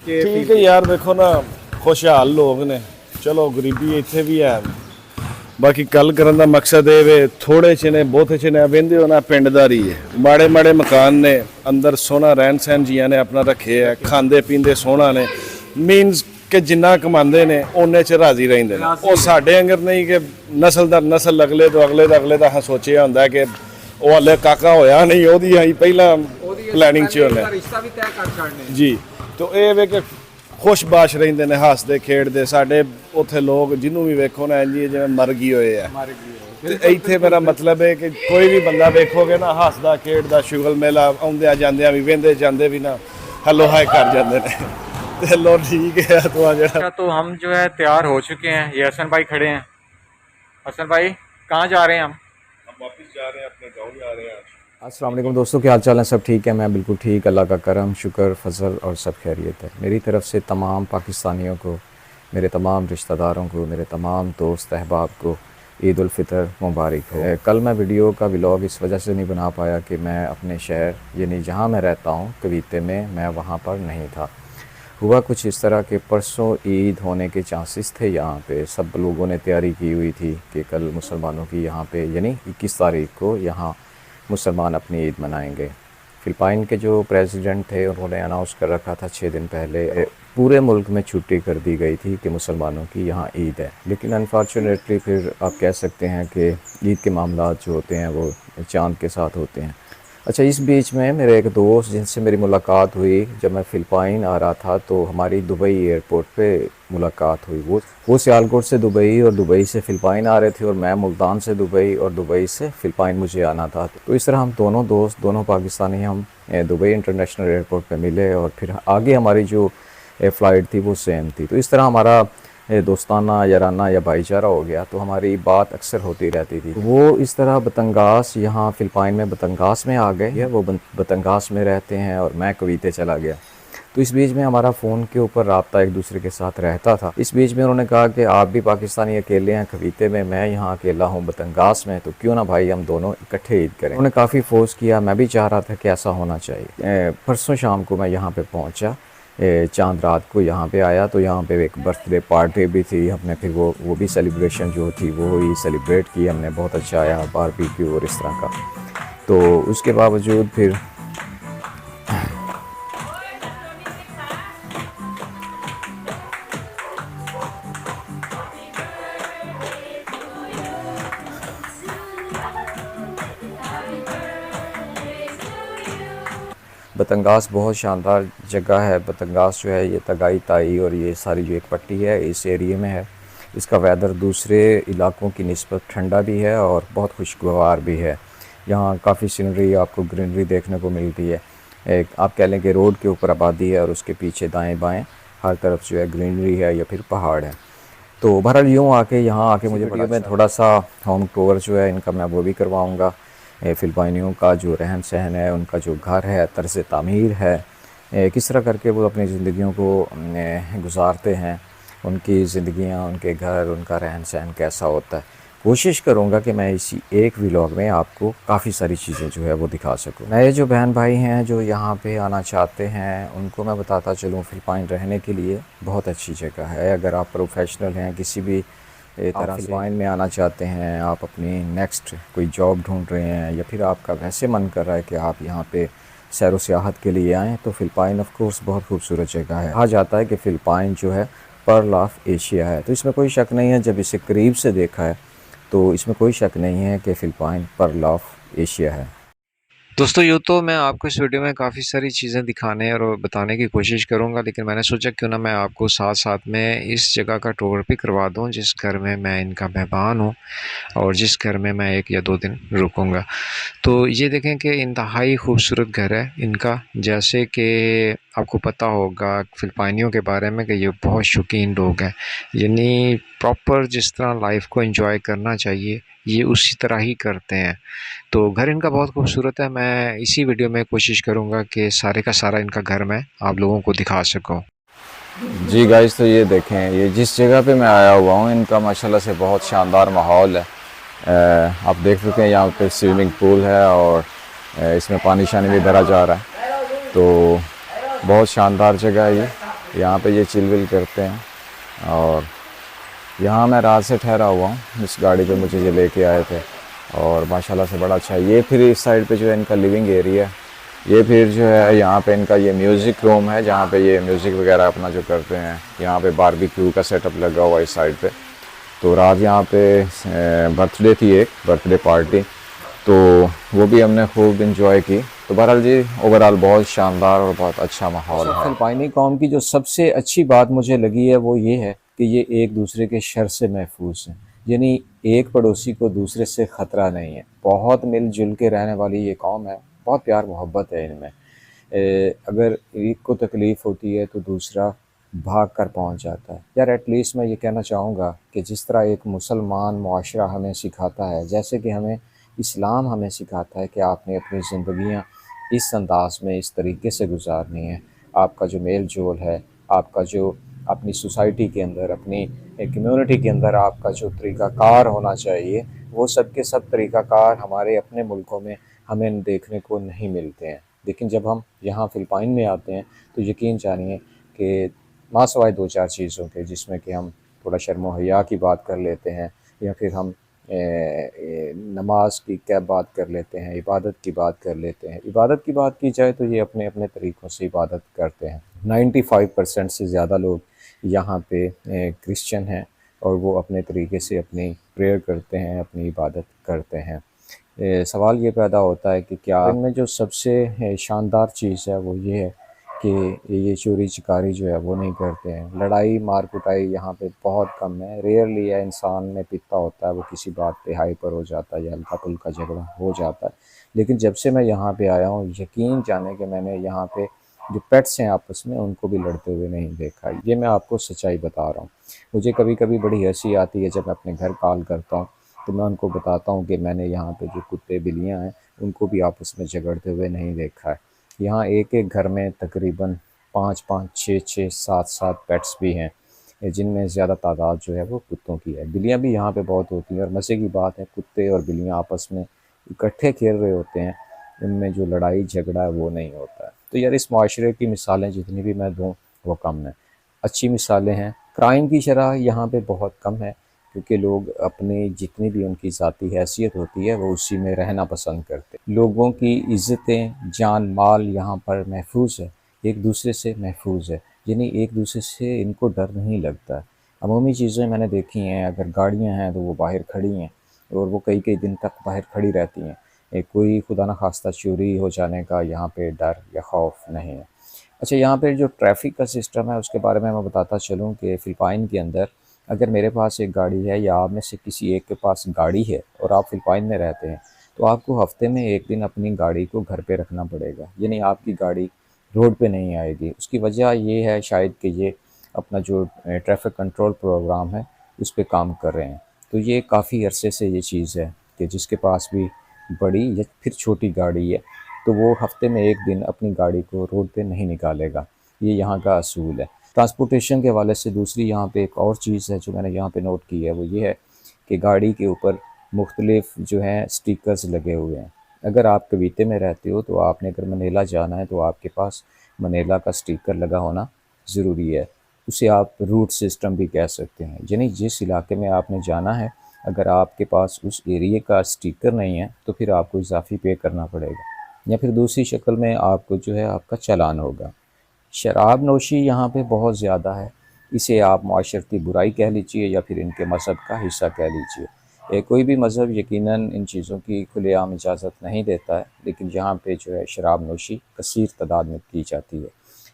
ठीक है यार, देखो ना खुशहाल लोग ने, चलो गरीबी इत्थे भी है। बाकी गल करन दा मकसद ये वे, थोड़े च ने बहुते च ने वेंदे हो ना पिंडदारी है। माड़े माड़े मकान ने, अंदर सोहना रहन सहन जियां ने अपना रखे है, खांदे पींदे सोहना ने, मीनस कि जिन्ना कमांदे ने उन्ने च राजी रहिंदे ने। ਉਹ ਸਾਡੇ अंगर नहीं कि नस्ल दर नस्ल अगले तो अगले ਦਾ अगले ਦਾ ਹਾਂ ਸੋਚਿਆ ਹੁੰਦਾ ਕਿ ਉਹ ਹਲੇ ਕਾਕਾ ਹੋਇਆ ਨਹੀਂ, ਉਹਦੀ ਆਈ ਪਹਿਲਾਂ ਪਲੈਨਿੰਗ ਚ ਉਹਨੇ ਰਿਸ਼ਤਾ ਵੀ ਤੈਅ ਕਰ ਛੱਡਨੇ ਜੀ। तो ਇਹ ਵੇ ਕਿ ਖੁਸ਼ਬਾਸ਼ ਰਹਿੰਦੇ ਨੇ, ਹੱਸਦੇ ਖੇਡਦੇ। ਸਾਡੇ ਉੱਥੇ ਲੋਕ ਜਿਹਨੂੰ ਵੀ ਵੇਖੋ ਨਾ ਇੰਜੀ ਜਿਵੇਂ ਮਰ ਗਈ ਹੋਏ ਆ। ਤੇ ਇੱਥੇ ਮੇਰਾ ਮਤਲਬ ਹੈ ਕਿ ਕੋਈ ਵੀ ਬੰਦਾ ਵੇਖੋਗੇ ਨਾ ਹੱਸਦਾ ਖੇਡਦਾ, ਸ਼ੁਗਲ ਮੇਲਾ ਆਉਂਦਿਆਂ ਜਾਂਦਿਆਂ ਵੀ, ਵਹਿੰਦੇ ਜਾਂਦੇ ਵੀ ਨਾ हेलो हाय कर जाते हैं। चलो ठीक है तो आ जा। तो हम जो है तैयार हो चुके हैं, ये हसन भाई खड़े हैं। हसन भाई कहाँ जा रहे हैं? हम वापस जा रहे हैं, अपने गाँव जा रहे हैं। अस्सलाम वालेकुम दोस्तों, क्या हाल चाल है? सब ठीक है? मैं बिल्कुल ठीक, अल्लाह का करम शुक्र फजल और सब खैरियत है। मेरी तरफ़ से तमाम पाकिस्तानियों को, मेरे तमाम रिश्तेदारों को, मेरे तमाम दोस्त अहबाब को ईद उल फितर मुबारक हो। कल मैं वीडियो का व्लॉग इस वजह से नहीं बना पाया कि मैं अपने शहर यानी जहाँ मैं रहता हूँ कवीते में, मैं वहाँ पर नहीं था। हुआ कुछ इस तरह के, परसों ईद होने के चांसेस थे। यहाँ पे सब लोगों ने तैयारी की हुई थी कि कल मुसलमानों की यहाँ पे यानी 21 तारीख को यहाँ मुसलमान अपनी ईद मनाएंगे। फ़िलिपाइन के जो प्रेसिडेंट थे उन्होंने अनाउंस कर रखा था 6 दिन पहले, पूरे मुल्क में छुट्टी कर दी गई थी कि मुसलमानों की यहाँ ईद है। लेकिन अनफॉर्चुनेटली फिर आप कह सकते हैं कि ईद के मामलात जो होते हैं वो चाँद के साथ होते हैं। अच्छा, इस बीच में मेरे एक दोस्त जिनसे मेरी मुलाकात हुई जब मैं फ़िलिपाइन आ रहा था, तो हमारी दुबई एयरपोर्ट पे मुलाकात हुई। वो सियालकोट से दुबई और दुबई से फ़िलिपाइन आ रहे थे और मैं मुल्तान से दुबई और दुबई से फ़िलिपाइन मुझे आना था। तो इस तरह हम दोनों दोस्त, दोनों पाकिस्तानी, हम दुबई इंटरनेशनल एयरपोर्ट पे मिले और फिर आगे हमारी जो फ़्लाइट थी वो सेम थी। तो इस तरह हमारा दोस्ताना याराना या भाईचारा हो गया। तो हमारी बात अक्सर होती रहती थी। वो इस तरह बतंगास, यहाँ फ़िलिपाइन में बतंगास में आ गए, वो बतंगास में रहते हैं और मैं कवीते चला गया। तो इस बीच में हमारा फ़ोन के ऊपर रब्ता एक दूसरे के साथ रहता था। इस बीच में उन्होंने कहा कि आप भी पाकिस्तानी अकेले हैं कवीते में, मैं यहाँ अकेला हूँ बतंगास में, तो क्यों ना भाई हम दोनों इकट्ठे ईद करें। उन्होंने काफ़ी फोर्स किया, मैं भी चाह रहा था कि ऐसा होना चाहिए। परसों शाम को मैं यहाँ पर पहुँचा, चांद रात को यहाँ पे आया। तो यहाँ पे एक बर्थडे पार्टी भी थी, हमने फिर वो भी सेलिब्रेशन जो थी वो ही सेलिब्रेट की हमने। बहुत अच्छा आया बारबेक्यू और इस तरह का। तो उसके बावजूद फिर बतंगास बहुत शानदार जगह है। बतंगास जो है ये तगाई ताई और ये सारी जो एक पट्टी है इस एरिए में है। इसका वेदर दूसरे इलाकों की निस्बत ठंडा भी है और बहुत खुशगवार भी है। यहाँ काफ़ी सीनरी, आपको ग्रीनरी देखने को मिलती है। एक आप कह लें कि रोड के ऊपर आबादी है और उसके पीछे दाएं बाएं हर तरफ जो है ग्रीनरी है या फिर पहाड़ है। तो बहरहाल यूँ आके यहाँ आके मुझे वीडियो में थोड़ा सा होम टूर जो है इनका मैं वो भी करवाऊँगा। फ़िलिपाइनियों का जो रहन सहन है, उनका जो घर है, तर्ज़ तामीर है, किस तरह करके वो अपनी ज़िंदगियों को गुजारते हैं, उनकी ज़िंदगियाँ, उनके घर, उनका रहन सहन कैसा होता है। कोशिश करूँगा कि मैं इसी एक व्लॉग में आपको काफ़ी सारी चीज़ें जो है वो दिखा सकूँ। नए जो बहन भाई हैं जो यहाँ पे आना चाहते हैं उनको मैं बताता चलूँ, फ़िलिपाइन रहने के लिए बहुत अच्छी जगह है। अगर आप प्रोफेशनल हैं, किसी भी तरह फ़िलिपाइन में आना चाहते हैं, आप अपनी नेक्स्ट कोई जॉब ढूंढ रहे हैं या फिर आपका वैसे मन कर रहा है कि आप यहाँ पे सैर व सियाहत के लिए आएँ, तो फ़िलिपाइन ऑफ कोर्स बहुत खूबसूरत जगह है। कहा जाता है कि फ़िलिपाइन जो है पर्ल ऑफ एशिया है। तो इसमें कोई शक नहीं है, जब इसे करीब से देखा है तो इसमें कोई शक नहीं है कि फ़िलिपाइन पर्ल ऑफ एशिया है। दोस्तों, यूँ तो मैं आपको इस वीडियो में काफ़ी सारी चीज़ें दिखाने और बताने की कोशिश करूँगा, लेकिन मैंने सोचा क्यों ना मैं आपको साथ साथ में इस जगह का टूर भी करवा दूँ जिस घर में मैं इनका मेहमान हूँ और जिस घर में मैं 1 या 2 दिन रुकूँगा। तो ये देखें कि इंतहाई खूबसूरत घर है इनका। जैसे कि आपको पता होगा फ़िलिपाइनियों के बारे में कि ये बहुत शौकीन लोग हैं, यानी प्रॉपर जिस तरह लाइफ को एंजॉय करना चाहिए ये उसी तरह ही करते हैं। तो घर इनका बहुत खूबसूरत है। मैं इसी वीडियो में कोशिश करूँगा कि सारे का सारा इनका घर मैं आप लोगों को दिखा सकूँ। जी गाइस, तो ये देखें, ये जिस जगह पे मैं आया हुआ हूँ इनका माशाल्लाह से बहुत शानदार माहौल है। आप देख सकते हैं यहाँ पे स्विमिंग पूल है और इसमें पानी शानी भी भरा जा रहा है। तो बहुत शानदार जगह है ये। यहाँ पे ये चिल विल करते हैं। और यहाँ मैं रात से ठहरा हुआ हूँ, इस गाड़ी पे मुझे ये लेके आए थे और माशाल्लाह से बड़ा अच्छा है। ये फिर इस साइड पे जो है इनका लिविंग एरिया, ये फिर जो है यहाँ पे इनका ये म्यूज़िक रूम है जहाँ पे ये म्यूज़िक वगैरह अपना जो करते हैं। यहाँ पे बारबेक्यू का सेटअप लगा हुआ है इस साइड पे। तो रात यहाँ पे बर्थडे थी, एक बर्थडे पार्टी, तो वो भी हमने खूब इंजॉय की। तो बहरहाल जी ओवरऑल बहुत शानदार और बहुत अच्छा माहौल है। फिलिपाइनी कौम की जो सबसे अच्छी बात मुझे लगी है वो ये है कि ये एक दूसरे के शर से महफूज हैं, यानी एक पड़ोसी को दूसरे से ख़तरा नहीं है। बहुत मिलजुल के रहने वाली ये कौम है, बहुत प्यार मोहब्बत है इनमें। अगर एक को तकलीफ़ होती है तो दूसरा भाग कर पहुँच जाता है। यार एटलीस्ट मैं ये कहना चाहूँगा कि जिस तरह एक मुसलमान मुआशरा हमें सिखाता है, जैसे कि हमें इस्लाम हमें सिखाता है कि आपने अपनी ज़िंदगियाँ इस अंदाज में इस तरीके से गुजारनी है। आपका जो मेल जोल है, आपका जो अपनी सोसाइटी के अंदर, अपनी कम्युनिटी के अंदर आपका जो तरीक़ाकार होना चाहिए, वो सब के सब तरीक़ाकार हमारे अपने मुल्कों में हमें देखने को नहीं मिलते हैं। लेकिन जब हम यहाँ फ़िलिपाइन में आते हैं तो यकीन जानिए कि मासिवाय दो चार चीज़ों के, जिसमें कि हम थोड़ा शर्म व हया की बात कर लेते हैं, या फिर हम नमाज की क्या बात कर लेते हैं, इबादत की बात कर लेते हैं। इबादत की बात की जाए तो ये अपने अपने तरीक़ों से इबादत करते हैं। 95% से ज़्यादा लोग यहाँ पे क्रिश्चियन हैं और वो अपने तरीके से अपनी प्रेयर करते हैं, अपनी इबादत करते हैं। सवाल ये पैदा होता है कि क्या इनमें जो सबसे शानदार चीज़ है वो ये है कि ये चोरी चकारी जो है वो नहीं करते हैं। लड़ाई मार कुटाई यहाँ पे बहुत कम है, रेयरली है इंसान में पिता होता है वो किसी बात पे हाइपर हो जाता है या हल्का फुल्का झगड़ा हो जाता है। लेकिन जब से मैं यहाँ पे आया हूँ, यकीन जाने कि मैंने यहाँ पे जो पेट्स हैं आपस में उनको भी लड़ते हुए नहीं देखा। ये मैं आपको सच्चाई बता रहा हूँ। मुझे कभी कभी बड़ी हंसी आती है जब मैं अपने घर कॉल करता हूँ तो मैं उनको बताता हूँ कि मैंने यहाँ पे जो कुत्ते बिल्लियाँ हैं उनको भी आपस में झगड़ते हुए नहीं देखा है। यहाँ एक एक घर में तकरीबन 5-5, 6-6, 7-7 पेट्स भी हैं, जिनमें ज़्यादा तादाद जो है वो कुत्तों की है। बिल्लियाँ भी यहाँ पे बहुत होती हैं और मज़े की बात है, कुत्ते और बिल्लियाँ आपस में इकट्ठे खेल रहे होते हैं, उनमें जो लड़ाई झगड़ा है वो नहीं होता है। तो यार इस माशरे की मिसालें जितनी भी मैं दूँ वो कम है। अच्छी मिसालें हैं। क्राइम की शरह यहाँ पे बहुत कम है क्योंकि लोग अपनी जितनी भी उनकी ज़ाती हैसियत होती है वो उसी में रहना पसंद करते। लोगों की इज़्ज़तें, जान माल यहाँ पर महफूज है, एक दूसरे से महफूज है, यानी एक दूसरे से इनको डर नहीं लगता। अमूमी चीज़ें मैंने देखी हैं, अगर गाड़ियाँ हैं तो वो बाहर खड़ी हैं और वो कई कई दिन तक बाहर खड़ी रहती हैं। कोई खुदा न खास्ता चोरी हो जाने का यहाँ पे डर या खौफ नहीं है। अच्छा, यहाँ पे जो ट्रैफ़िक का सिस्टम है उसके बारे में मैं बताता चलूँ कि फ़िलिपाइन के अंदर अगर मेरे पास एक गाड़ी है या आप में से किसी एक के पास गाड़ी है और आप फ़िलिपाइन में रहते हैं, तो आपको हफ़्ते में 1 दिन अपनी गाड़ी को घर पे रखना पड़ेगा, यानी आपकी गाड़ी रोड पे नहीं आएगी। उसकी वजह ये है शायद कि ये अपना जो ट्रैफ़िक कंट्रोल प्रोग्राम है उस पे काम कर रहे हैं। तो ये काफ़ी अरसे से ये चीज़ है कि जिसके पास भी बड़ी या फिर छोटी गाड़ी है तो वो हफ़्ते में 1 दिन अपनी गाड़ी को रोड पे नहीं निकालेगा। ये यहाँ का असूल है। ट्रांसपोर्टेशन के हवाले से दूसरी यहाँ पे एक और चीज़ है जो मैंने यहाँ पे नोट की है, वो ये है कि गाड़ी के ऊपर मुख्तलिफ़ जो हैं स्टिकर्स लगे हुए हैं। अगर आप कवीते में रहते हो तो आपने अगर मनीला जाना है तो आपके पास मनीला का स्टिकर लगा होना ज़रूरी है। उसे आप रूट सिस्टम भी कह सकते हैं, यानी जिस इलाके में आपने जाना है अगर आपके पास उस एरिए का स्टिकर नहीं है तो फिर आपको इजाफ़ी पे करना पड़ेगा या फिर दूसरी शक्ल में आपको जो है आपका चालान होगा। शराब नोशी यहाँ पे बहुत ज़्यादा है, इसे आप माशरती बुराई कह लीजिए या फिर इनके मज़हब का हिस्सा कह लीजिए। कोई भी मज़हब यकीनन इन चीज़ों की खुलेआम इजाज़त नहीं देता है, लेकिन यहाँ पे जो है शराब नोशी कसीर तादाद में की जाती है।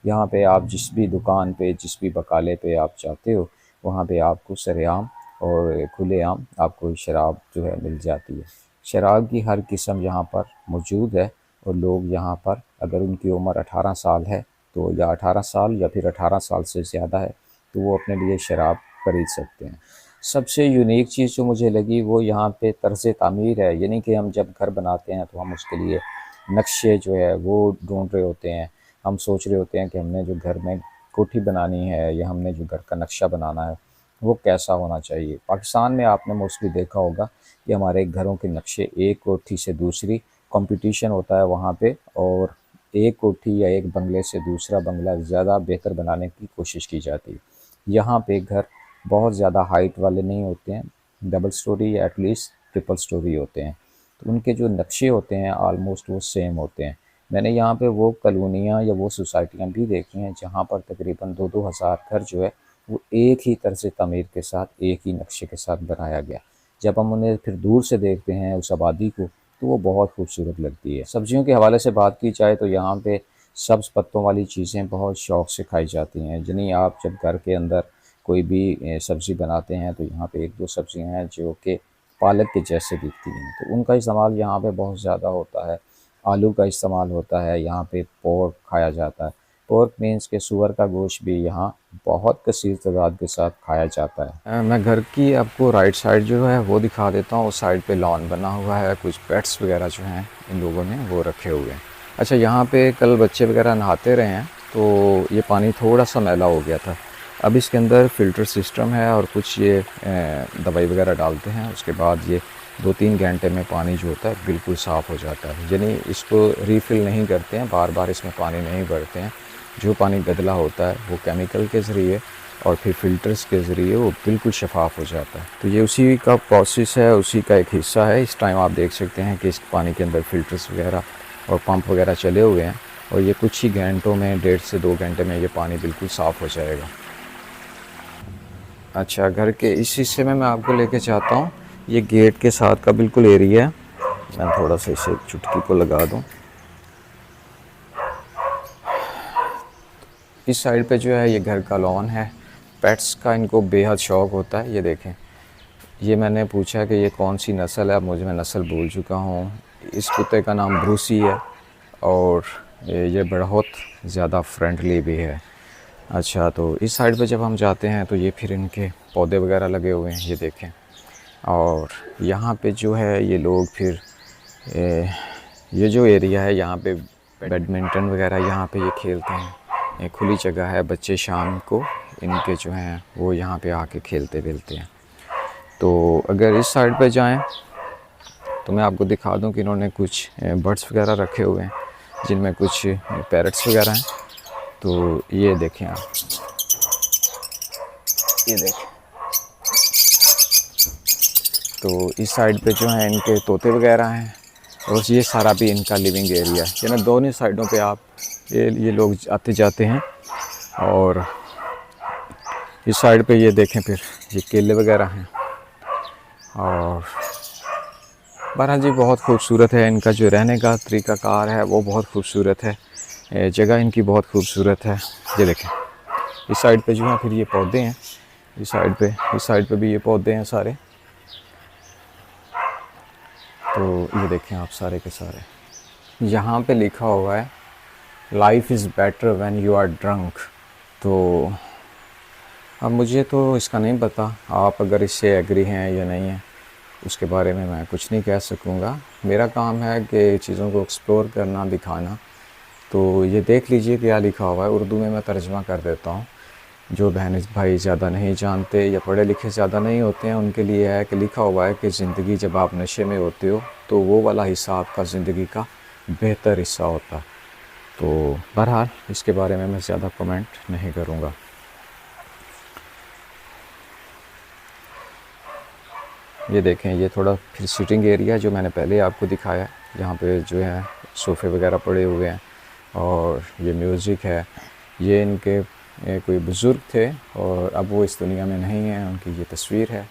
यहाँ पे आप जिस भी दुकान पे, जिस भी बकाले पे आप जाते हो, वहाँ पे आपको सरेआम और खुलेआम आपको शराब जो है मिल जाती है। शराब की हर किस्म यहाँ पर मौजूद है और लोग यहाँ पर अगर उनकी उम्र 18 साल है तो या 18 साल या फिर 18 साल से ज़्यादा है तो वो अपने लिए शराब खरीद सकते हैं। सबसे यूनिक चीज़ जो मुझे लगी वो यहाँ पे तर्ज़ तामीर है, यानी कि हम जब घर बनाते हैं तो हम उसके लिए नक्शे जो है वो ढूंढ रहे होते हैं। हम सोच रहे होते हैं कि हमने जो घर में कोठी बनानी है या हमने जो घर का नक्शा बनाना है वो कैसा होना चाहिए। पाकिस्तान में आपने मोस्टली देखा होगा कि हमारे घरों के नक्शे एक कोठी से दूसरी कंपटीशन होता है वहाँ पे और एक कोठी या एक बंगले से दूसरा बंगला ज़्यादा बेहतर बनाने की कोशिश की जाती है। यहाँ पे घर बहुत ज़्यादा हाइट वाले नहीं होते हैं, डबल स्टोरी या एटलीस्ट ट्रिपल स्टोरी होते हैं। तो उनके जो नक्शे होते हैं ऑलमोस्ट वो सेम होते हैं। मैंने यहाँ पे वो कॉलोनियाँ या वो सोसाइटियाँ भी देखी हैं जहाँ पर तकरीबन 2-2 हज़ार घर जो है वो एक ही तरह तामीर के साथ, एक ही नक्शे के साथ बनाया गया। जब हम उन्हें फिर दूर से देखते हैं उस आबादी को, तो वो बहुत खूबसूरत लगती है। सब्जियों के हवाले से बात की जाए तो यहाँ पे सब्ज़ पत्तों वाली चीज़ें बहुत शौक़ से खाई जाती हैं। यानी आप जब घर के अंदर कोई भी सब्ज़ी बनाते हैं तो यहाँ पे 1-2 सब्ज़ियाँ हैं जो कि पालक के जैसे दिखती हैं, तो उनका इस्तेमाल यहाँ पे बहुत ज़्यादा होता है। आलू का इस्तेमाल होता है, यहाँ पे पोर्क खाया जाता है। पोर्क मीन्स के सूअर का गोश्त भी यहाँ बहुत कसीर तादाद के साथ खाया जाता है। मैं घर की आपको राइट साइड जो है वो दिखा देता हूँ। उस साइड पे लॉन बना हुआ है, कुछ पेट्स वगैरह जो हैं इन लोगों ने वो रखे हुए हैं। अच्छा, यहाँ पे कल बच्चे वगैरह नहाते रहे हैं तो ये पानी थोड़ा सा मैला हो गया था। अब इसके अंदर फ़िल्टर सिस्टम है और कुछ ये दवाई वगैरह डालते हैं। उसके बाद ये 2-3 घंटे में पानी जो होता है बिल्कुल साफ़ हो जाता है। यानी इसको रीफ़िल नहीं करते हैं, बार बार इसमें पानी नहीं भरते हैं। जो पानी गदला होता है वो केमिकल के ज़रिए और फिर फ़िल्टर्स के ज़रिए वो बिल्कुल शफाफ हो जाता है। तो ये उसी का प्रोसेस है, उसी का एक हिस्सा है। इस टाइम आप देख सकते हैं कि इस पानी के अंदर फ़िल्टर्स वगैरह और पंप वगैरह चले हुए हैं और ये कुछ ही घंटों में, 1.5 से 2 घंटे में ये पानी बिल्कुल साफ़ हो जाएगा। अच्छा, घर के इस हिस्से में मैं आपको लेके जाता हूँ। ये गेट के साथ का बिल्कुल एरिया है। मैं थोड़ा सा इसे चुटकी को लगा दूँ। इस साइड पे जो है ये घर का लॉन है। पेट्स का इनको बेहद शौक़ होता है। ये देखें, ये मैंने पूछा कि ये कौन सी नस्ल है, अब मैं नस्ल भूल चुका हूँ। इस कुत्ते का नाम ब्रूसी है और ये बहुत ज़्यादा फ्रेंडली भी है। अच्छा, तो इस साइड पे जब हम जाते हैं तो ये फिर इनके पौधे वगैरह लगे हुए हैं, ये देखें। और यहाँ पे जो है ये लोग फिर ये जो एरिया है यहाँ पे बैडमिंटन वगैरह यहाँ पे ये खेलते हैं। ये खुली जगह है, बच्चे शाम को इनके जो हैं वो यहाँ पे आके खेलते खेलते हैं। तो अगर इस साइड पे जाएं तो मैं आपको दिखा दूं कि इन्होंने कुछ बर्ड्स वगैरह रखे हुए हैं जिनमें कुछ पैरट्स वगैरह हैं। तो ये देखें आप, ये देखें। तो इस साइड पे जो है इनके तोते वगैरह हैं और ये सारा भी इनका लिविंग एरिया है। यानी दोनों साइडों पे आप ये लोग आते जाते हैं। और इस साइड पे ये देखें फिर ये केले वगैरह हैं। और बहरहाल जी बहुत खूबसूरत है। इनका जो रहने का तरीक़ाकार है वो बहुत खूबसूरत है। जगह इनकी बहुत खूबसूरत है। ये देखें, इस साइड पे जो है फिर ये पौधे हैं, इस साइड पे भी ये पौधे हैं सारे। तो ये देखें आप सारे के सारे। यहाँ पे लिखा हुआ है life is better when you are drunk. तो अब मुझे तो इसका नहीं पता, आप अगर इससे एग्री हैं या नहीं हैं उसके बारे में मैं कुछ नहीं कह सकूँगा। मेरा काम है कि चीज़ों को एक्सप्लोर करना, दिखाना। तो ये देख लीजिए क्या लिखा हुआ है, उर्दू में मैं तर्जुमा कर देता हूँ। जो बहन भाई ज़्यादा नहीं जानते या पढ़े लिखे ज़्यादा नहीं होते हैं उनके लिए है कि लिखा हुआ है कि ज़िंदगी जब आप नशे में होते हो तो वो वाला हिस्सा आपका ज़िंदगी का बेहतर हिस्सा होता है। तो बहरहाल इसके बारे में मैं ज़्यादा कमेंट नहीं करूँगा। ये देखें, ये थोड़ा फिर सीटिंग एरिया जो मैंने पहले आपको दिखाया, यहाँ पे जो है सोफ़े वगैरह पड़े हुए हैं और ये म्यूज़िक है। ये इनके कोई बुज़ुर्ग थे और अब वो इस दुनिया में नहीं हैं, उनकी ये तस्वीर है।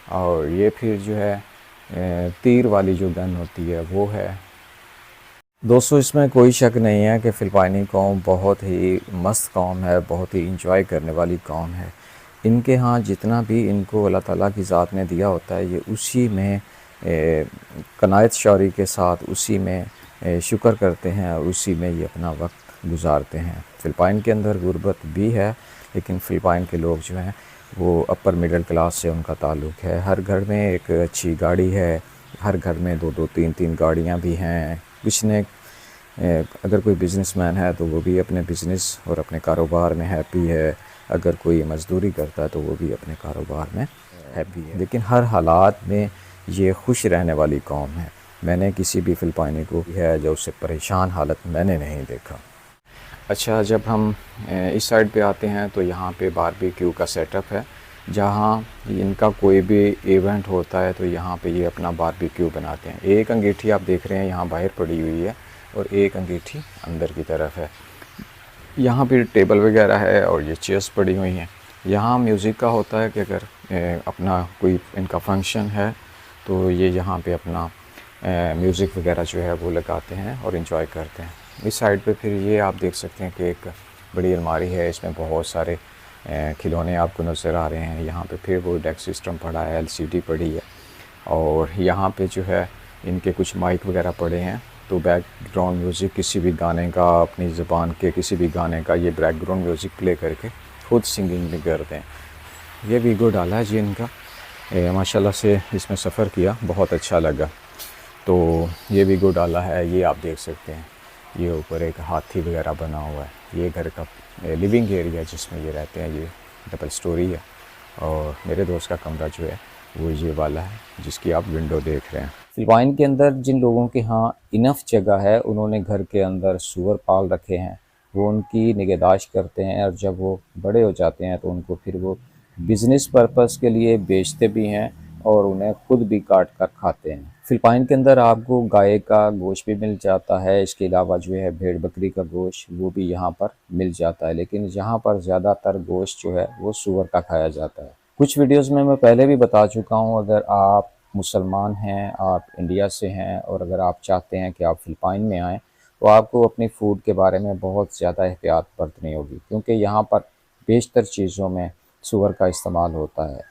और ये फिर जो है तीर वाली जो गन होती है वो है। दोस्तों, इसमें कोई शक नहीं है कि फ़िलिपाइनी कौम बहुत ही मस्त कौम है, बहुत ही इंजॉय करने वाली कौम है। इनके यहाँ जितना भी इनको अल्लाह ताला की ज़ात ने दिया होता है ये उसी में कनायत शौरी के साथ उसी में शुक्र करते हैं और उसी में ये अपना वक्त गुजारते हैं। फ़िलिपाइन के अंदर गुर्बत भी है लेकिन फ़िलिपाइन के लोग जो हैं वो अपर मिडिल क्लास से उनका ताल्लुक़ है। हर घर में एक अच्छी गाड़ी है, हर घर में 2-2 3-3 गाड़ियाँ भी हैं। कुछ ने अगर कोई बिज़नेसमैन है तो वो भी अपने बिज़नेस और अपने कारोबार में हैप्पी है। अगर कोई मज़दूरी करता है तो वो भी अपने कारोबार में हैप्पी है। लेकिन हर हालात में ये खुश रहने वाली कौम है। मैंने किसी भी फ़िलिपाइनी को है जो उससे परेशान हालत मैंने नहीं देखा। अच्छा, जब हम इस साइड पे आते हैं तो यहाँ पे बारबेक्यू का सेटअप है। जहाँ इनका कोई भी इवेंट होता है तो यहाँ पे ये अपना बारबेक्यू बनाते हैं। एक अंगीठी आप देख रहे हैं यहाँ बाहर पड़ी हुई है और एक अंगीठी अंदर की तरफ है। यहाँ पे टेबल वगैरह है और ये चेयर्स पड़ी हुई हैं। यहाँ म्यूज़िक का होता है कि अगर अपना कोई इनका फंक्शन है तो ये यहाँ पे अपना म्यूज़िक वगैरह जो है वो लगाते हैं और इन्जॉय करते हैं। इस साइड पे फिर ये आप देख सकते हैं कि एक बड़ी अलमारी है, इसमें बहुत सारे खिलौने आपको नज़र आ रहे हैं। यहाँ पे फिर वो डेक सिस्टम पड़ा है, एलसीडी पड़ी है और यहाँ पे जो है इनके कुछ माइक वगैरह पड़े हैं। तो बैकग्राउंड म्यूज़िक किसी भी गाने का, अपनी ज़बान के किसी भी गाने का ये बैकग्राउंड म्यूज़िक प्ले करके खुद सिंगिंग भी करते हैं। ये वीडियो डाला है जी इनका, माशाल्लाह से इसमें सफ़र किया, बहुत अच्छा लगा। तो ये वीडियो डाला है, ये आप देख सकते हैं। ये ऊपर एक हाथी वगैरह बना हुआ है। ये घर का लिविंग एरिया जिसमें ये रहते हैं, ये डबल स्टोरी है। और मेरे दोस्त का कमरा जो है वो ये वाला है जिसकी आप विंडो देख रहे हैं। फ़िलिपाइन के अंदर जिन लोगों के यहाँ इनफ जगह है, उन्होंने घर के अंदर सूअर पाल रखे हैं। वो उनकी निगहदाश्त करते हैं और जब वो बड़े हो जाते हैं तो उनको फिर वो बिज़नेस पर्पस के लिए बेचते भी हैं और उन्हें खुद भी काट कर खाते हैं। फ़िलिपाइन के अंदर आपको गाय का गोश्त भी मिल जाता है, इसके अलावा जो है भेड़ बकरी का गोश्त वो भी यहाँ पर मिल जाता है, लेकिन यहाँ पर ज़्यादातर गोश्त जो है वो सूअर का खाया जाता है। कुछ वीडियोस में मैं पहले भी बता चुका हूँ, अगर आप मुसलमान हैं, आप इंडिया से हैं और अगर आप चाहते हैं कि आप फ़िलिपाइन में आएँ तो आपको अपनी फ़ूड के बारे में बहुत ज़्यादा एहतियात बरतनी होगी, क्योंकि यहाँ पर बेशतर चीज़ों में सूअर का इस्तेमाल होता है।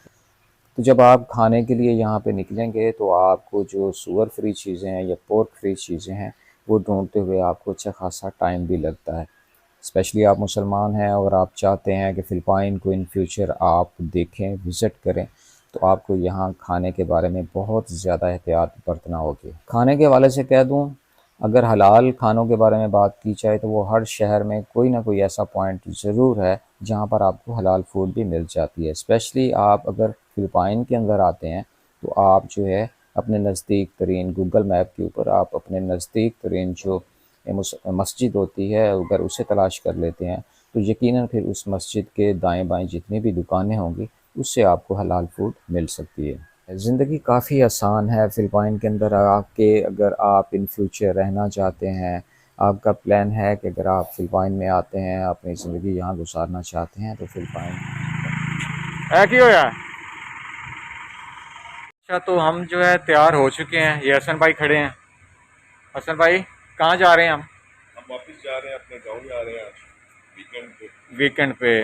तो जब आप खाने के लिए यहाँ पे निकलेंगे तो आपको जो सूअर फ्री चीज़ें हैं या पोर्क फ्री चीज़ें हैं वो ढूंढते हुए आपको अच्छा खासा टाइम भी लगता है। स्पेशली आप मुसलमान हैं और आप चाहते हैं कि फ़िलिपाइन को इन फ्यूचर आप देखें, विज़िट करें, तो आपको यहाँ खाने के बारे में बहुत ज़्यादा एहतियात बरतना होगी। खाने के हवाले से कह दूँ, अगर हलाल खानों के बारे में बात की जाए तो वो हर शहर में कोई ना कोई ऐसा पॉइंट ज़रूर है जहाँ पर आपको हलाल फूड भी मिल जाती है। स्पेशली आप अगर फ़िलिपाइन के अंदर आते हैं तो आप जो है अपने नज़दीक तरीन गूगल मैप के ऊपर आप अपने नज़दीक तरीन जो मस्जिद होती है अगर उसे तलाश कर लेते हैं तो यकीनन फिर उस मस्जिद के दाएं बाएं जितनी भी दुकानें होंगी उससे आपको हलाल फूड मिल सकती है। ज़िंदगी काफ़ी आसान है फ़िलिपाइन के अंदर आके। अगर आप इन फ्यूचर रहना चाहते हैं, आपका प्लान है कि अगर आप फ़िलिपाइन में आते हैं, अपनी ज़िंदगी यहाँ गुजारना चाहते हैं तो फ़िलिपाइन की हो यार। अच्छा, तो हम जो है तैयार हो चुके हैं। ये हसन भाई खड़े हैं। हसन भाई, कहाँ जा रहे हैं हम वापस जा रहे हैं, अपने गाँव जा रहे हैं आज वीकेंड पे।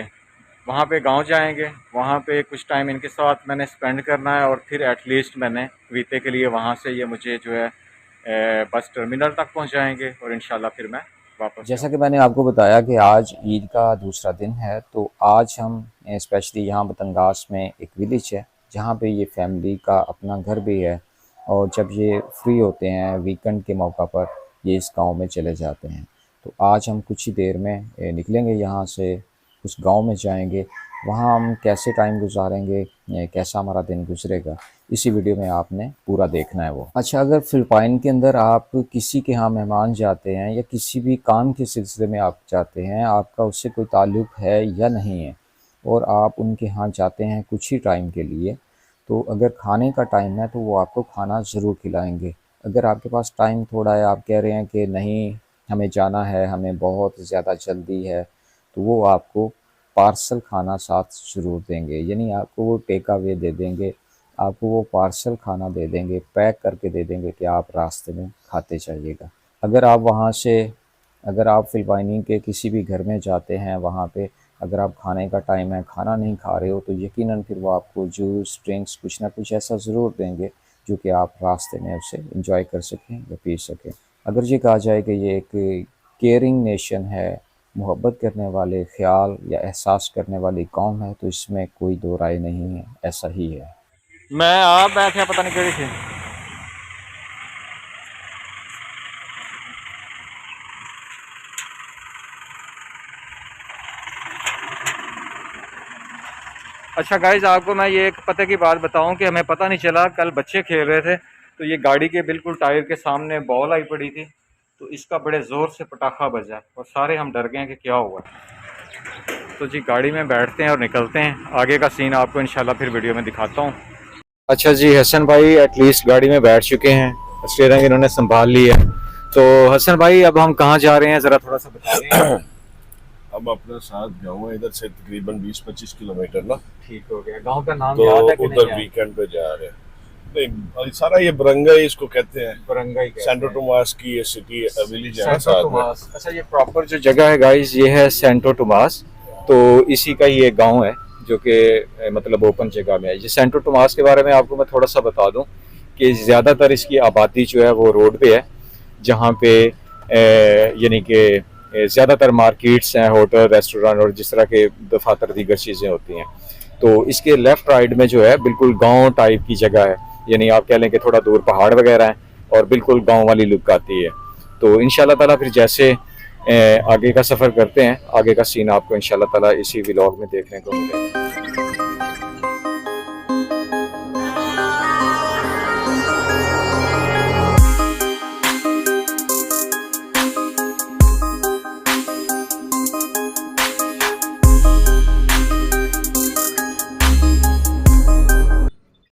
वहाँ पे गांव जाएंगे, वहाँ पे कुछ टाइम इनके साथ मैंने स्पेंड करना है और फिर एटलीस्ट मैंने वीते के लिए वहाँ से ये मुझे जो है बस टर्मिनल तक पहुँचाएंगे और इंशाल्लाह फिर मैं वापस। जैसा कि मैंने आपको बताया कि आज ईद का दूसरा दिन है, तो आज हम स्पेशली यहाँ बतंगास में एक विलेज है जहाँ पे ये फैमिली का अपना घर भी है और जब ये फ्री होते हैं वीकेंड के मौका पर ये इस गांव में चले जाते हैं। तो आज हम कुछ ही देर में निकलेंगे यहाँ से, उस गांव में जाएंगे, वहाँ हम कैसे टाइम गुजारेंगे, कैसा हमारा दिन गुजरेगा, इसी वीडियो में आपने पूरा देखना है वो। अच्छा, अगर फ़िलिपाइन के अंदर आप किसी के यहाँ मेहमान जाते हैं या किसी भी काम के सिलसिले में आप जाते हैं, आपका उससे कोई ताल्लुक़ है या नहीं है और आप उनके यहाँ जाते हैं कुछ ही टाइम के लिए, तो अगर खाने का टाइम है तो वो आपको खाना ज़रूर खिलाएँगे। अगर आपके पास टाइम थोड़ा है, आप कह रहे हैं कि नहीं हमें जाना है, हमें बहुत ज़्यादा जल्दी है, तो वो आपको पार्सल खाना साथ ज़रूर देंगे। यानी आपको वो टेक अवे दे देंगे, आपको वो पार्सल खाना दे देंगे, पैक करके दे देंगे कि आप रास्ते में खाते जाइएगा। अगर आप वहाँ से अगर आप फ़िलिपाइनी के किसी भी घर में जाते हैं, वहाँ पे अगर आप खाने का टाइम है, खाना नहीं खा रहे हो, तो यकीनन फिर वो आपको जूस, ड्रिंक्स कुछ ना कुछ ऐसा ज़रूर देंगे जो कि आप रास्ते में उसे एंजॉय कर सकें या पी सकें। अगर ये कहा जाए कि ये एक केयरिंग नेशन है, मोहब्बत करने वाले, ख्याल या एहसास करने वाली कौम है, तो इसमें कोई दो राय नहीं है, ऐसा ही है। मैं आप बैठे पता नहीं कड़ी थी। अच्छा गाइज, आपको मैं ये एक पते की बात बताऊं कि हमें पता नहीं चला, कल बच्चे खेल रहे थे तो ये गाड़ी के बिल्कुल टायर के सामने बॉल आई पड़ी थी, तो इसका बड़े ज़ोर से पटाखा बजा और सारे हम डर गए हैं कि क्या हुआ। तो जी गाड़ी में बैठते हैं और निकलते हैं, आगे का सीन आपको इंशाल्लाह फिर वीडियो में दिखाता हूँ। अच्छा जी, हसन भाई एटलीस्ट गाड़ी में बैठ चुके हैं, स्टीयरिंग इन्होंने संभाल लिया। तो हसन भाई अब हम कहाँ जा रहे हैं, ज़रा थोड़ा सा बता दें। अब अपने साथ गाँव है, इधर से तकरीबन 20-25 किलोमीटर ना। ठीक हो गया। गांव का नाम तो याद है कि नहीं उधर याद? वीकेंड पे जा रहे हैं। नहीं, सारा ये बरंगाई इसको कहते हैं, बरंगाई सेंटो टोमास की ये सिटी विलेज है सेंटो साथ में। टोमास। अच्छा, ये प्रॉपर जो जगह है गाइस, ये है सेंटो टोमास। तो इसी का ये गांव है जो कि मतलब ओपन जगह में है। ये सेंटो टोमास के बारे में आपको मैं थोड़ा सा बता दूं कि ज़्यादातर इसकी आबादी जो है वो रोड पे है, जहाँ पे यानी कि ज़्यादातर मार्केट्स हैं, होटल, रेस्टोरेंट और जिस तरह के दफातर दीगर चीज़ें होती हैं। तो इसके लेफ़्ट राइट में जो है बिल्कुल गांव टाइप की जगह है, यानी आप कह लें कि थोड़ा दूर पहाड़ वगैरह हैं और बिल्कुल गांव वाली लुक आती है। तो इंशाल्लाह ताला फिर जैसे आगे का सफ़र करते हैं, आगे का सीन आपको इंशाल्लाह ताला इसी व्लॉग में देखने को मिलेगा।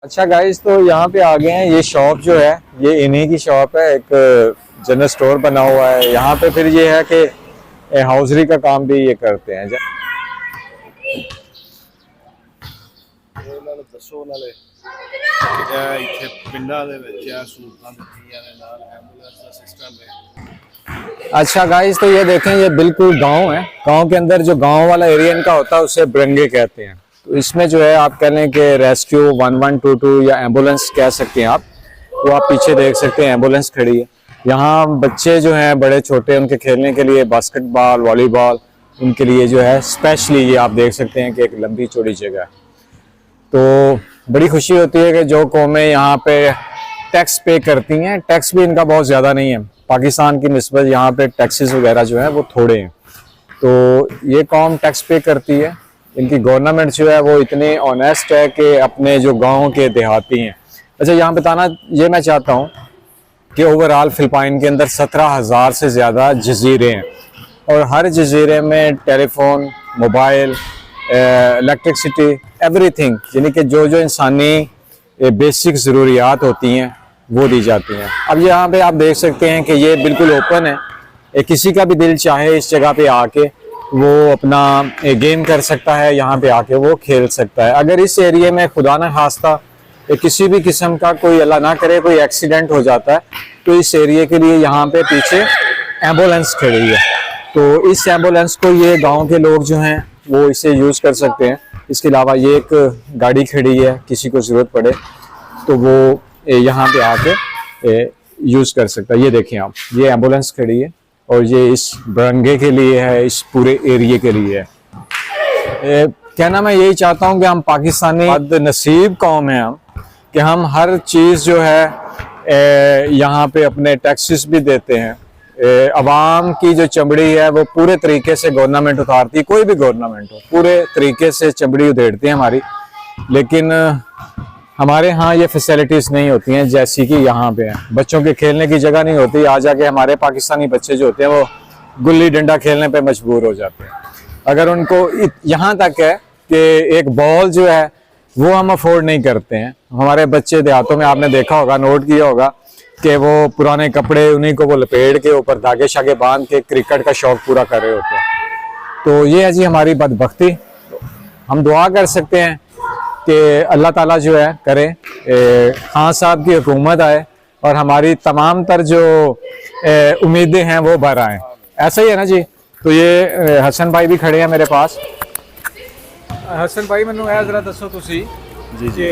अच्छा गाइस, तो यहाँ पे आ गए हैं। ये शॉप जो है ये इन्हीं की शॉप है, एक जनरल स्टोर बना हुआ है यहाँ पे। फिर ये है कि हाउसरी का काम भी ये करते हैं। ਦੱਸੋ ਨਾਲੇ ਇਹ ਇੱਥੇ ਪਿੰਡਾਂ ਦੇ ਵਿੱਚ ਆ ਸਹੂਲਤਾਂ ਦਿੱਤੀਆਂ ਨੇ, ਨਾਲ ਐਂਬੂਲੈਂਸ ਦਾ सिस्टम है। अच्छा गाइस, तो ये देखें, ये बिल्कुल गांव है। गांव के अंदर जो गांव वाला एरिया इनका होता है उसे बरंगे कहते हैं। तो इसमें जो है आप कह लें कि रेस्क्यू 1122 या एम्बुलेंस कह सकते हैं आप। वो आप पीछे देख सकते हैं, एम्बुलेंस खड़ी है। यहाँ बच्चे जो हैं बड़े छोटे, उनके खेलने के लिए बास्केटबॉल, वॉलीबॉल, उनके लिए जो है स्पेशली ये आप देख सकते हैं कि एक लंबी चौड़ी जगह है। तो बड़ी खुशी होती है कि जो कौमें यहाँ पे टैक्स पे करती हैं, टैक्स भी इनका बहुत ज़्यादा नहीं है, पाकिस्तान की निस्बत यहाँ पे टैक्सेस वगैरह जो है वो थोड़े हैं। तो ये कौम टैक्स पे करती है। इनकी गवर्नमेंट जो है वो इतनी ऑनेस्ट है कि अपने जो गाँव के देहाती हैं। अच्छा, यहाँ बताना ये मैं चाहता हूँ कि ओवरऑल फ़िलिपाइन के अंदर 17,000 से ज़्यादा जजीरे हैं और हर जजीरे में टेलीफोन, मोबाइल, इलेक्ट्रिसिटी, एवरीथिंग, यानी कि जो जो इंसानी बेसिक ज़रूरियात होती हैं वो दी जाती हैं। अब यहाँ पे आप देख सकते हैं कि ये बिल्कुल ओपन है, किसी का भी दिल चाहे इस जगह पे आके वो अपना गेम कर सकता है, यहाँ पे आके वो खेल सकता है। अगर इस एरिया में खुदा न खास्ता किसी भी किस्म का कोई अल्लाह ना करे कोई एक्सीडेंट हो जाता है, तो इस एरिया के लिए यहाँ पे पीछे एम्बुलेंस खड़ी है। तो इस एम्बुलेंस को ये गांव के लोग जो हैं वो इसे यूज़ कर सकते हैं। इसके अलावा ये एक गाड़ी खड़ी है, किसी को ज़रूरत पड़े तो वो यहाँ पे आके यूज़ कर सकता है। ये देखें आप, ये एम्बुलेंस खड़ी है और ये इस बरंगे के लिए है, इस पूरे एरिया के लिए है। कहना मैं यही चाहता हूँ कि हम पाकिस्तानी बदनसीब कौम हैं हम, कि हम हर चीज़ जो है यहाँ पे अपने टैक्सेस भी देते हैं। अवाम की जो चमड़ी है वो पूरे तरीके से गवर्नमेंट उतारती है, कोई भी गवर्नमेंट हो पूरे तरीके से चमड़ी उधेड़ती है हमारी, लेकिन हमारे यहाँ ये फैसिलिटीज़ नहीं होती हैं जैसी कि यहाँ पे हैं। बच्चों के खेलने की जगह नहीं होती, आ जाके हमारे पाकिस्तानी बच्चे जो होते हैं वो गुल्ली डंडा खेलने पे मजबूर हो जाते हैं। अगर उनको यहाँ तक है कि एक बॉल जो है वो हम अफोर्ड नहीं करते हैं। हमारे बच्चे देहातों में आपने देखा होगा, नोट किया होगा कि वो पुराने कपड़े उन्हीं को वो लपेट के ऊपर धागे शागे बांध के क्रिकेट का शौक पूरा कर रहे होते हैं। तो ये है जी हमारी बदबख्ती। हम दुआ कर सकते हैं कि अल्लाह ताला जो है करे खान साहब की हुकूमत आए और हमारी तमाम तर जो उम्मीदें हैं वो भर आएँ। ऐसा ही है ना जी। तो ये हसन भाई भी खड़े हैं मेरे पास। हसन भाई मैनू ਇਹ ਜ਼ਰਾ ਦੱਸੋ ਤੁਸੀਂ जी ਕਿ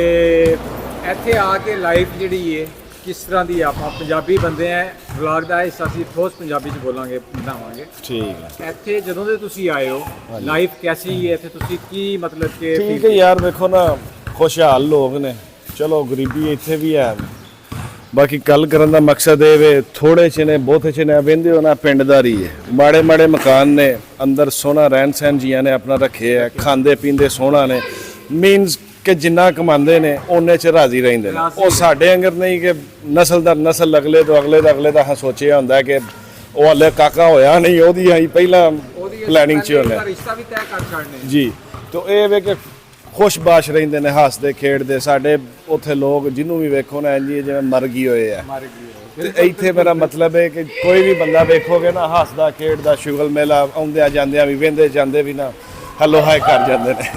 ਇੱਥੇ ਆ ਕੇ ਲਾਈਫ ਜਿਹੜੀ ਹੈ ਕਿਸ ਤਰ੍ਹਾਂ ਦੀ ਆਪਾਂ ਪੰਜਾਬੀ ਬੰਦੇ ਆ, ਵਲੌਗ ਦਾ ਹਿੱਸਾ ਅਸੀਂ ਠੋਸ ਪੰਜਾਬੀ ਚ ਬੋਲਾਂਗੇ, ਬਣਾਵਾਂਗੇ। ठीक है। ਇੱਥੇ ਜਦੋਂ ਦੇ ਤੁਸੀਂ ਆਏ ਹੋ ਲਾਈਫ ਕੈਸੀ ਹੈ ਇੱਥੇ, ਤੁਸੀਂ ਕੀ मतलब ਕਿ ठीक है यार, देखो ना खुशहाल लोग ने, चलो गरीबी इत्थे भी है, बाकी गल करन दा मकसद ये वे थोड़े च ने बहुते च ने वेंदे हो ना पिंडदारी है। माड़े माड़े मकान ने, अंदर सोहना रहन सहन जियां ने अपना रखे है, खांदे पींदे सोहना ने, मीनस ਕਿ ਜਿੰਨਾ ਕਮਾਉਂਦੇ ਨੇ ਉਹਨੇ 'ਚ ਰਾਜ਼ੀ ਰਹਿੰਦੇ ਨੇ। ਉਹ ਸਾਡੇ ਅੰਗਰ ਨਹੀਂ ਕਿ ਨਸਲ ਦਰ ਨਸਲ ਅਗਲੇ ਤੋਂ ਅਗਲੇ ਦਾ ਸੋਚਿਆ ਹੁੰਦਾ ਕਿ ਉਹ ਹਲੇ ਕਾਕਾ ਹੋਇਆ ਨਹੀਂ, ਉਹਦੀ ਆਈ ਪਹਿਲਾਂ ਪਲੈਨਿੰਗ 'ਚ ਉਹਨੇ ਰਿਸ਼ਤਾ ਵੀ ਤੈਅ ਕਰ ਛੱਡਨੇ ਜੀ। ਤੋ ਇਹ ਵੇ ਕਿ ਖੁਸ਼ਬਾਸ਼ ਰਹਿੰਦੇ ਨੇ, ਹੱਸਦੇ ਖੇਡਦੇ। ਸਾਡੇ ਉੱਥੇ ਲੋਕ ਜਿਹਨੂੰ ਵੀ ਵੇਖੋ ਨਾ ਇੰਜ ਹੀ ਜਿਵੇਂ ਮਰ ਗਈ ਹੋਏ ਆ। ਤੇ ਇੱਥੇ ਮੇਰਾ ਮਤਲਬ ਹੈ ਕਿ ਕੋਈ ਵੀ ਬੰਦਾ ਵੇਖੋਗੇ ਨਾ ਹੱਸਦਾ ਖੇਡਦਾ, ਸ਼ੁਗਲ ਮੇਲਾ ਆਉਂਦਿਆਂ ਜਾਂਦਿਆਂ ਵੀ, ਵਹਿੰਦੇ ਜਾਂਦੇ ਵੀ ਨਾ ਹੈਲੋ ਹਾਈ ਕਰ ਜਾਂਦੇ ਨੇ।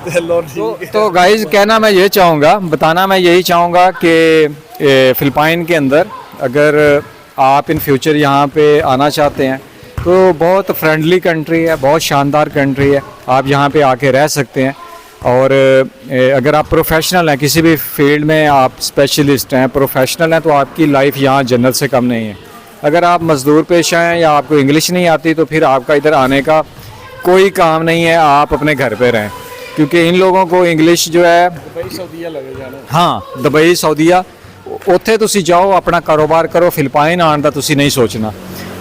ਤੇ ਲੋ ਠੀਕ तो गाइस कहना मैं ये चाहूँगा, बताना मैं यही चाहूँगा कि फ़िलिपाइन के अंदर अगर आप इन फ्यूचर यहाँ पे आना चाहते हैं तो बहुत फ्रेंडली कंट्री है, बहुत शानदार कंट्री है। आप यहाँ पे आके रह सकते हैं। और अगर आप प्रोफेशनल हैं, किसी भी फील्ड में आप स्पेशलिस्ट हैं, प्रोफेशनल हैं, तो आपकी लाइफ यहाँ जन्नत से कम नहीं है। अगर आप मज़दूर पेशा हैं या आपको इंग्लिश नहीं आती तो फिर आपका इधर आने का कोई काम नहीं है, आप अपने घर पे रहें। क्योंकि इन लोगों को इंग्लिश जो है हाँ दुबई सऊदीया ਉੱਥੇ ਤੁਸੀਂ ਜਾਓ, ਆਪਣਾ ਕਾਰੋਬਾਰ ਕਰੋ। ਫਿਲਪਾਈਨ ਆਉਣ ਦਾ ਤੁਸੀਂ ਨਹੀਂ ਸੋਚਣਾ,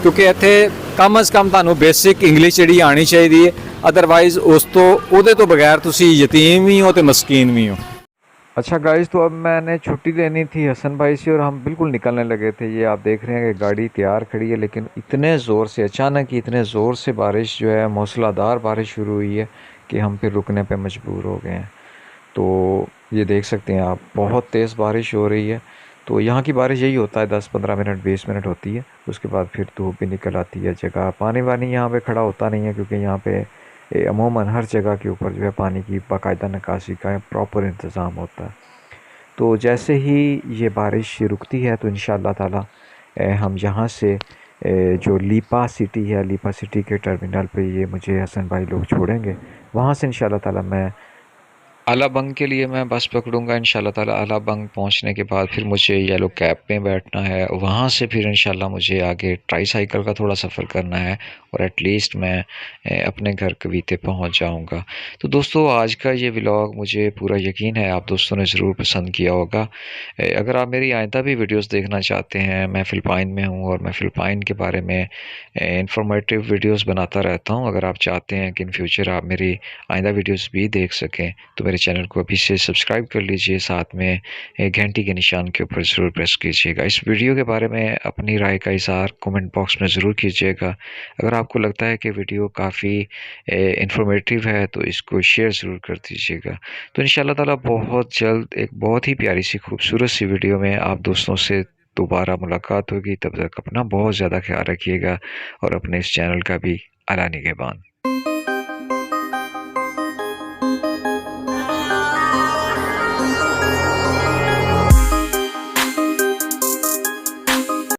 ਕਿਉਂਕਿ ਇੱਥੇ ਕਮ ਅਜ਼ ਕਮ ਤੁਹਾਨੂੰ ਬੇਸਿਕ ਇੰਗਲਿਸ਼ ਜਿਹੜੀ ਆਣੀ ਚਾਹੀਦੀ ਹੈ। ਅਦਰਵਾइज़ ਉਸ ਤੋਂ ਉਹਦੇ ਤੋਂ ਬਗੈਰ ਤੁਸੀਂ ਯਤੀਮ ਵੀ ਹੋ ਤੇ ਮਸਕੀਨ भी हो। अच्छा गाइस, तो अब मैंने छुट्टी लेनी थी हसन भाई से और हम बिल्कुल निकलने लगे थे। ये आप देख रहे हैं कि गाड़ी तैयार खड़ी है, लेकिन इतने ज़ोर से अचानक ही इतने ज़ोर से बारिश जो है, मूसलाधार बारिश शुरू हुई है कि हम फिर रुकने पे मजबूर हो गए हैं। तो ये देख सकते हैं आप, बहुत तेज़ बारिश हो रही है। तो यहाँ की बारिश यही होता है, 10-15 मिनट 20 मिनट होती है, उसके बाद फिर धूप भी निकल आती है। जगह पानी वानी यहाँ पे खड़ा होता नहीं है, क्योंकि यहाँ पे अमूमन हर जगह के ऊपर जो है पानी की बाकायदा निकासी का प्रॉपर इंतज़ाम होता है। तो जैसे ही ये बारिश रुकती है तो इंशाअल्लाह ताला हम यहाँ से जो लीपा सिटी है, लीपा सिटी के टर्मिनल पे ये मुझे हसन भाई लोग छोड़ेंगे। वहाँ से इंशाअल्लाह ताला मैं आलाबंग के लिए मैं बस पकड़ूंगा इंशाल्लाह ताला। आलाबंग पहुंचने के बाद फिर मुझे येलो कैब में बैठना है, वहां से फिर इंशाल्लाह मुझे आगे ट्राईसाइकिल का थोड़ा सफ़र करना है और एटलीस्ट मैं अपने घर कवीते पहुंच जाऊंगा। तो दोस्तों, आज का ये व्लॉग मुझे पूरा यकीन है आप दोस्तों ने ज़रूर पसंद किया होगा। अगर आप मेरी आइंदा भी वीडियोस देखना चाहते हैं, मैं फ़िलिपाइन में हूँ और मैं फ़िलिपाइन के बारे में इंफॉर्मेटिव वीडियोस बनाता रहता हूँ। अगर आप चाहते हैं कि इन फ्यूचर आप मेरी आइंदा वीडियोस भी देख सकें तो मेरे चैनल को अभी से सब्सक्राइब कर लीजिए, साथ में घंटी के निशान के ऊपर ज़रूर प्रेस कीजिएगा। इस वीडियो के बारे में अपनी राय का इज़हार कमेंट बॉक्स में ज़रूर कीजिएगा। अगर आपको लगता है कि वीडियो काफ़ी इंफॉर्मेटिव है तो इसको शेयर ज़रूर कर दीजिएगा। तो इंशाल्लाह ताला बहुत जल्द एक बहुत ही प्यारी सी खूबसूरत सी वीडियो में आप दोस्तों से दोबारा मुलाकात होगी। तब तक अपना बहुत ज़्यादा ख्याल रखिएगा और अपने इस चैनल का भी अला निगहबान।